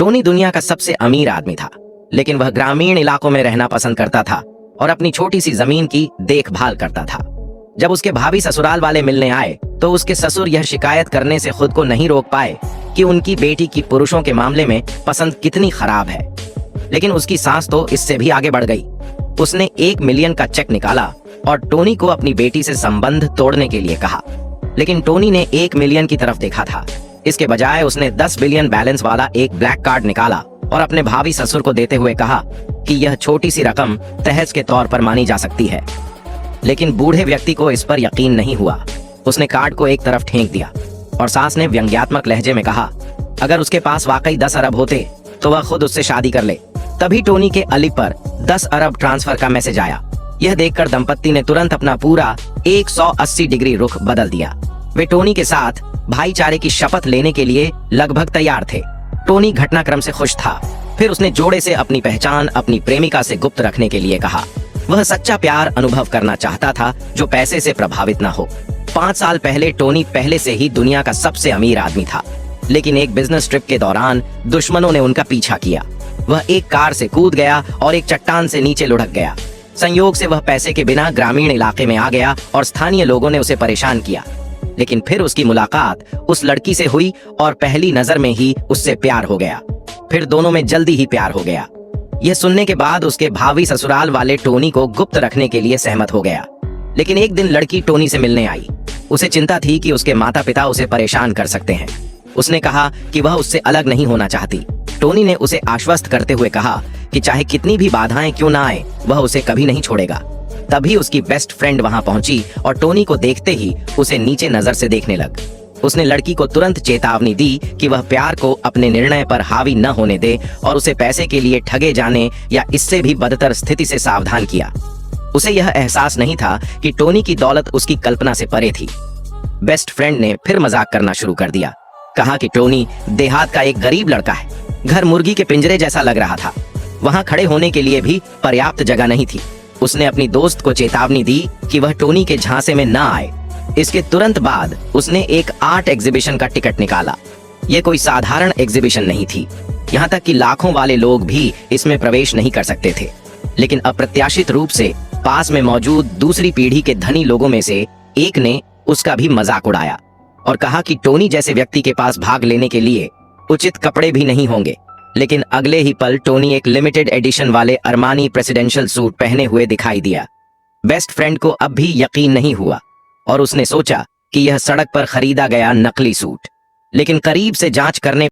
Tony दुनिया का सबसे अमीर आदमी था, लेकिन वह ग्रामीण इलाकों में रहना पसंद करता था और अपनी छोटी सी जमीन की देखभाल करता था। जब उसके भाभी ससुराल वाले मिलने आए तो उसके ससुर यह शिकायत करने से खुद को नहीं रोक पाए कि उनकी बेटी की पुरुषों के मामले में पसंद कितनी खराब है। लेकिन उसकी सास तो इससे भी आगे बढ़ गई। उसने 1 मिलियन का चेक निकाला और टोनी को अपनी बेटी से संबंध तोड़ने के लिए कहा। लेकिन टोनी ने 1 मिलियन की तरफ देखा था। इसके बजाय उसने 10 बिलियन बैलेंस वाला एक ब्लैक कार्ड निकाला और अपने भावी ससुर को देते हुए कहा कि यह छोटी सी रकम तहस के तौर पर मानी जा सकती है। लेकिन बूढ़े व्यक्ति को इस पर यकीन नहीं हुआ। उसने कार्ड को एक तरफ फेंक दिया और सास ने व्यंग्यात्मक लहजे में कहा, अगर उसके पास वाकई 10 अरब होते तो वह खुद उससे शादी कर ले। तभी टोनी के अली पर 10 अरब ट्रांसफर का मैसेज आया। यह देखकर दंपत्ति ने तुरंत अपना पूरा 180 डिग्री रुख बदल दिया। वे टोनी के साथ भाईचारे की शपथ लेने के लिए लगभग तैयार थे। टोनी घटनाक्रम से खुश था। फिर उसने जोड़े से अपनी पहचान अपनी प्रेमिका से गुप्त रखने के लिए कहा। वह सच्चा प्यार अनुभव करना चाहता था जो पैसे से प्रभावित न हो। 5 साल पहले टोनी पहले से ही दुनिया का सबसे अमीर आदमी था, लेकिन एक बिजनेस ट्रिप के दौरान दुश्मनों ने उनका पीछा किया। वह एक कार से कूद गया और एक चट्टान से नीचे लुढ़क गया। संयोग से वह पैसे के बिना ग्रामीण इलाके में आ गया और स्थानीय लोगों ने उसे परेशान किया। लेकिन फिर उसकी मुलाकात उस लड़की से हुई और पहली नजर में ही उससे प्यार हो गया। फिर दोनों में जल्दी ही प्यार हो गया। यह सुनने के बाद उसके भावी ससुराल वाले टोनी को गुप्त रखने के लिए सहमत हो गया। लेकिन एक दिन लड़की टोनी से मिलने आई। उसे चिंता थी कि उसके माता पिता उसे परेशान कर सकते हैं। उसने कहा कि वह उससे अलग नहीं होना चाहती। टोनी ने उसे आश्वस्त करते हुए कहा कि चाहे कितनी भी बाधाएं क्यों ना आए, वह उसे कभी नहीं छोड़ेगा। तभी उसकी बेस्ट फ्रेंड वहां पहुंची और टोनी को देखते ही उसे नीचे नजर से देखने लग। उसने लड़की को तुरंत चेतावनी दी कि वह प्यार को अपने निर्णय पर हावी न होने दे और उसे पैसे के लिए ठगे जाने या इससे भी बदतर स्थिति से सावधान किया। उसे यह एहसास नहीं था कि टोनी की दौलत उसकी कल्पना से परे थी। बेस्ट फ्रेंड ने फिर मजाक करना शुरू कर दिया। कहा कि टोनी देहात का एक गरीब लड़का है। घर मुर्गी के पिंजरे जैसा लग रहा था। वहां खड़े होने के लिए भी पर्याप्त जगह नहीं थी। उसने अपनी दोस्त को चेतावनी दी कि वह टोनी के झांसे में न आए। इसके तुरंत बाद उसने एक आर्ट एग्जीबिशन का टिकट निकाला। यह कोई साधारण एग्जीबिशन नहीं थी। यहाँ तक कि लाखों वाले लोग भी इसमें प्रवेश नहीं कर सकते थे। लेकिन अप्रत्याशित रूप से पास में मौजूद दूसरी पीढ़ी के धनी लोगों में से एक ने उसका भी मजाक उड़ाया और कहा कि टोनी जैसे व्यक्ति के पास भाग लेने के लिए उचित कपड़े भी नहीं होंगे। लेकिन अगले ही पल टोनी एक लिमिटेड एडिशन वाले अरमानी प्रेसिडेंशियल सूट पहने हुए दिखाई दिया। बेस्ट फ्रेंड को अब भी यकीन नहीं हुआ और उसने सोचा कि यह सड़क पर खरीदा गया नकली सूट। लेकिन करीब से जांच करने